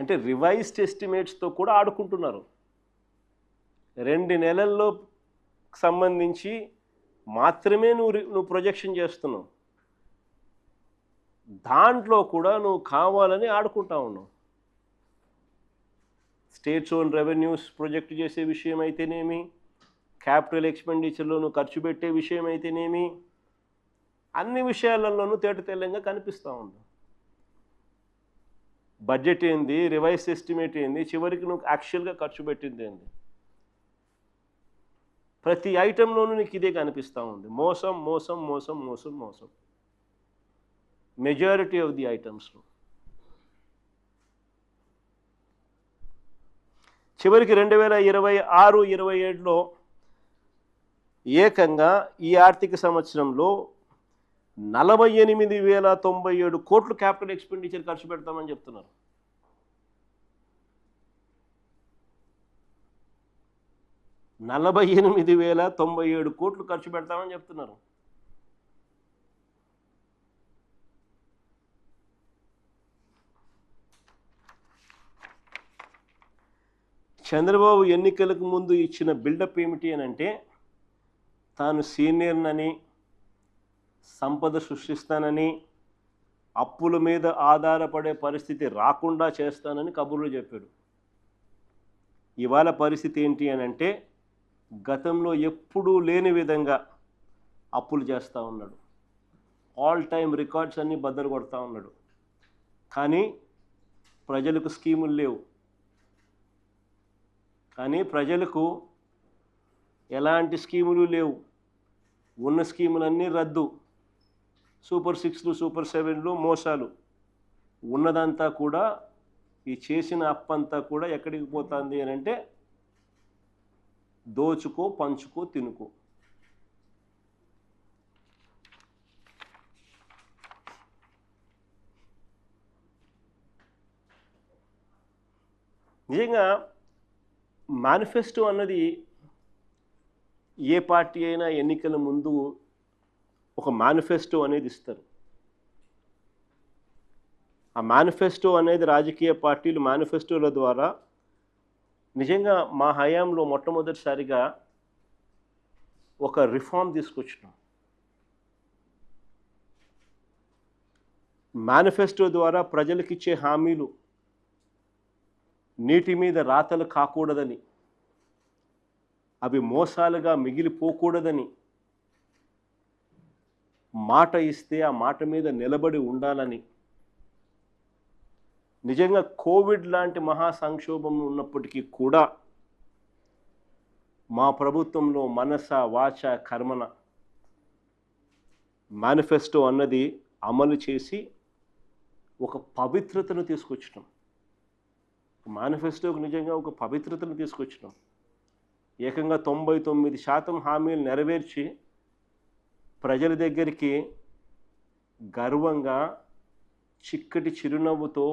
అంటే రివైజ్డ్ ఎస్టిమేట్స్తో కూడా ఆడుకుంటున్నారు. 2 నెలల్లో సంబంధించి మాత్రమే నువ్వు ప్రొజెక్షన్ చేస్తున్నావు. దాంట్లో కూడా నువ్వు కావాలని ఆడుకుంటా ఉన్నావు. స్టేట్స్ ఓన్ రెవెన్యూస్ ప్రొజెక్ట్ చేసే విషయం అయితేనేమి, క్యాపిటల్ ఎక్స్పెండిచర్లో నువ్వు ఖర్చు పెట్టే విషయం అయితేనేమి, అన్ని విషయాలలోనూ తేటతెల్లంగా కనిపిస్తూ ఉంది. బడ్జెట్ ఏంది, రివైజ్ ఎస్టిమేట్ ఏంది, చివరికి నువ్వు యాక్చువల్గా ఖర్చు పెట్టింది ఏంది, ప్రతి ఐటెంలోనూ నీకు ఇదే కనిపిస్తూ ఉంది. మోసం మోసం మోసం మోసం మోసం మెజారిటీ ఆఫ్ ది ఐటమ్స్లో. చివరికి 2026-27లో ఏకంగా ఈ ఆర్థిక సంవత్సరంలో 48,097 కోట్లు క్యాపిటల్ ఎక్స్పెండిచర్ ఖర్చు పెడతామని చెప్తున్నారు. $48,097 కోట్లు ఖర్చు పెడతామని చెప్తున్నారు. చంద్రబాబు ఎన్నికలకు ముందు ఇచ్చిన బిల్డప్ ఏమిటి అని అంటే, తాను సీనియర్నని, సంపద సృష్టిస్తానని, అప్పుల మీద ఆధారపడే పరిస్థితి రాకుండా చేస్తానని కబుర్లు చెప్పాడు. ఇవాళ పరిస్థితి ఏంటి అని అంటే, గతంలో ఎప్పుడూ లేని విధంగా అప్పులు చేస్తూ ఉన్నాడు. ఆల్ టైమ్ రికార్డ్స్ అన్నీ బద్దలు కొడతా ఉన్నాడు. కానీ ప్రజలకు స్కీములు లేవు. ఎలాంటి స్కీములు లేవు. ఉన్న స్కీములన్నీ రద్దు. సూపర్ 6లు, సూపర్ 7లు మోసాలు. ఉన్నదంతా కూడా, ఈ చేసిన అప్పంతా కూడా ఎక్కడికి పోతుంది అని అంటే, దోచుకో, పంచుకో, తినుకో. నిజంగా మేనిఫెస్టో అన్నది ఏ పార్టీ అయినా ఎన్నికల ముందు ఒక మేనిఫెస్టో అనేది ఇస్తారు. ఆ మేనిఫెస్టో అనేది రాజకీయ పార్టీలు మేనిఫెస్టోల ద్వారా నిజంగా మా హయాంలో మొట్టమొదటిసారిగా ఒక రిఫార్మ్ తీసుకొచ్చినాం. మేనిఫెస్టో ద్వారా ప్రజలకిచ్చే హామీలు నీటి మీద రాతలు కాకూడదని, అవి మోసాలుగా మిగిలిపోకూడదని, మాట ఇస్తే ఆ మాట మీద నిలబడి ఉండాలని, నిజంగా కోవిడ్ లాంటి మహా సంక్షోభం ఉన్నప్పటికీ కూడా మా ప్రభుత్వంలో మనస వాచ కర్మన మేనిఫెస్టో అన్నది అమలు చేసి ఒక పవిత్రతను తీసుకొచ్చినాం. మేనిఫెస్టోకు నిజంగా ఒక పవిత్రతను తీసుకొచ్చినాం. ఏకంగా 99% హామీలు నెరవేర్చి ప్రజల దగ్గరికి గర్వంగా చిక్కటి చిరునవ్వుతో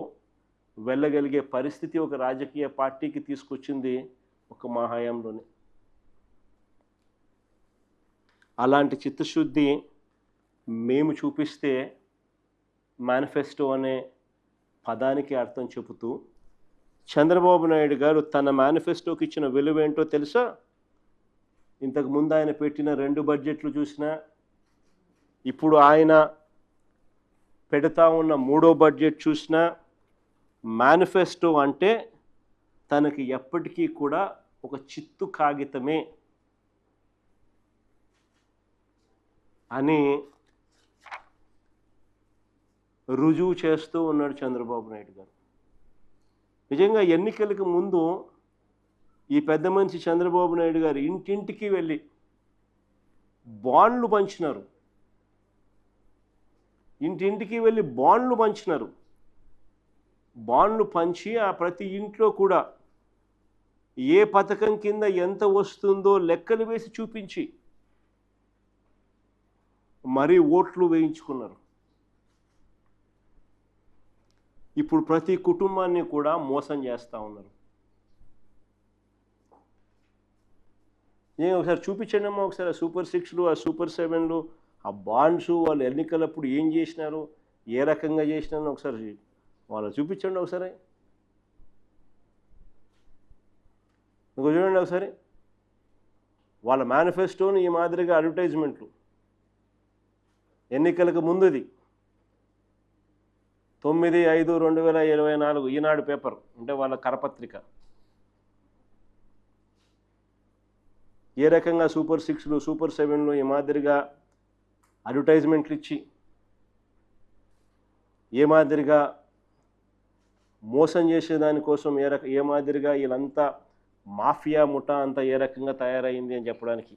వెళ్ళగలిగే పరిస్థితి ఒక రాజకీయ పార్టీకి తీసుకొచ్చింది ఒక మా హయాంలోనే. అలాంటి చిత్తశుద్ధి మేము చూపిస్తే మేనిఫెస్టో అనే పదానికి అర్థం చెబుతూ, చంద్రబాబు నాయుడు గారు తన మేనిఫెస్టోకి ఇచ్చిన విలువేంటో తెలుసా? ఇంతకుముందు ఆయన పెట్టిన 2 బడ్జెట్లు చూసినా, ఇప్పుడు ఆయన పెడతా ఉన్న 3వ బడ్జెట్ చూసినా, మేనిఫెస్టో అంటే తనకి ఎప్పటికీ కూడా ఒక చిత్తు కాగితమే అని రుజువు చేస్తూ ఉన్నాడు చంద్రబాబు నాయుడు గారు. నిజంగా ఎన్నికలకు ముందు ఈ పెద్ద మనిషి చంద్రబాబు నాయుడు గారు ఇంటింటికి వెళ్ళి బాండ్లు పంచినారు. ఇంటింటికి వెళ్ళి బాండ్లు పంచినారు. బాండ్లు పంచి ఆ ప్రతి ఇంట్లో కూడా ఏ పథకం కింద ఎంత వస్తుందో లెక్కలు వేసి చూపించి మరీ ఓట్లు వేయించుకున్నారు. ఇప్పుడు ప్రతి కుటుంబాన్ని కూడా మోసం చేస్తూ ఉన్నారు. నేను ఒకసారి చూపించండి అమ్మా, ఒకసారి సూపర్ 6లు, ఆ సూపర్ 7లు, ఆ బాండ్స్, వాళ్ళు ఎన్నికలప్పుడు ఏం చేసినారు, ఏ రకంగా చేసినారని ఒకసారి వాళ్ళు చూపించండి ఒకసారి. ఇంకో చూడండి ఒకసారి, వాళ్ళ మేనిఫెస్టోని ఈ మాదిరిగా అడ్వర్టైజ్మెంట్లు, ఎన్నికలకు ముందుది 9/5/2024 ఈనాడు పేపర్ అంటే వాళ్ళ కరపత్రిక ఏ రకంగా సూపర్ 6లు సూపర్ 7లు ఈ మాదిరిగా అడ్వర్టైజ్మెంట్లు ఇచ్చి ఏ మాదిరిగా మోసం చేసేదానికోసం ఏ మాదిరిగా వీళ్ళంతా మాఫియా ముఠా అంతా ఏ రకంగా తయారైంది అని చెప్పడానికి